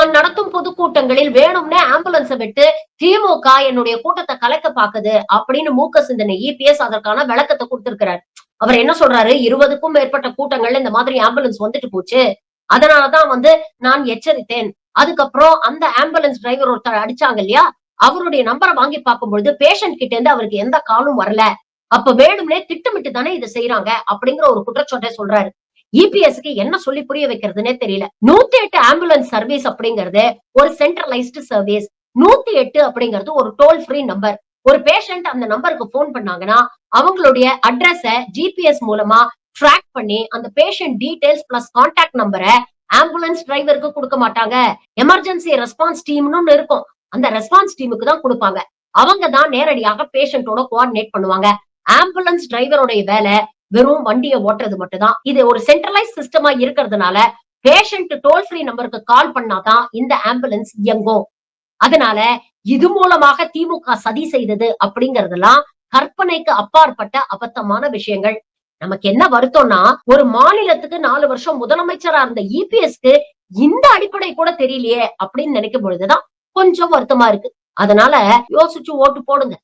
நான் நடத்தும் பொதுக்கூட்டங்களில் வேணும்னே ஆம்புலன்ஸ விட்டு திமுக என்னுடைய கூட்டத்த கலைக்க பாக்குது அப்படின்னு மூக்க சிந்தனை இபிஎஸ் அதற்கான விளக்கத்தை கொடுத்திருக்கிறார். அவர் என்ன சொல்றாரு, 20க்கும் மேற்பட்ட கூட்டங்கள்ல இந்த மாதிரி ஆம்புலன்ஸ் வந்துட்டு போச்சு. அதனாலதான் நான் எச்சரித்தேன். அதுக்கப்புறம் அந்த ஆம்புலன்ஸ் டிரைவர் ஒருத்தர் அடிச்சாங்க இல்லையா, அவருடைய நம்பரை வாங்கி பார்க்கும்பொழுது பேஷண்ட் கிட்ட இருந்து அவருக்கு எந்த காலும் வரல. அப்ப வேணும்னே திட்டமிட்டு தானே இதை செய்யறாங்க அப்படிங்கிற ஒரு குற்றச்சாட்டை சொல்றாரு. இபிஎஸ்க்கு என்ன சொல்லி புரிய வைக்கிறதுனே தெரியல. 108 ஆம்புலன்ஸ் சர்வீஸ் அப்படிங்கிறது ஒரு சென்ட்ரலைஸ்டு சர்வீஸ். 108 அப்படிங்கிறது ஒரு டோல் ஃப்ரீ நம்பர். ஒரு பேஷண்ட் அந்த நம்பருக்கு போன் பண்ணாங்கன்னா அவங்களுடைய அட்ரஸ ஜிபிஎஸ் மூலமா ட்ராக் பண்ணி அந்த பேஷண்ட் டீடைல்ஸ் பிளஸ் கான்டாக்ட் நம்பரை ஆம்புலன்ஸ் டிரைவருக்கு கொடுக்க மாட்டாங்க. எமர்ஜென்சி ரெஸ்பான்ஸ் டீம்னு இருக்கும். அந்த ரெஸ்பான்ஸ் டீமுக்கு தான் கொடுப்பாங்க. அவங்க தான் நேரடியாக பேஷண்டோட கோஆர்டினேட் பண்ணுவாங்க. ஆம்புலன்ஸ் டிரைவருடைய வேலை வெறும் வண்டியை ஓட்டுறது மட்டும்தான். இது ஒரு சென்ட்ரலைஸ் சிஸ்டமா இருக்கிறதுனால பேஷண்ட் டோல் ஃப்ரீ நம்பருக்கு கால் பண்ணாதான் இந்த ஆம்புலன்ஸ் இயங்கும். அதனால இது மூலமாக திமுக சதி செய்தது அப்படிங்கறதெல்லாம் கற்பனைக்கு அப்பாற்பட்ட அபத்தமான விஷயங்கள். நமக்கு என்ன வருத்தம்னா, ஒரு மாநிலத்துக்கு 4 வருஷம் முதலமைச்சரா இருந்த இபிஎஸ்க்கு இந்த அடிப்படை கூட தெரியலையே அப்படின்னு நினைக்கும் பொழுதுதான் கொஞ்சம் வருத்தமா இருக்கு. அதனால யோசிச்சு ஓட்டு போடுங்க.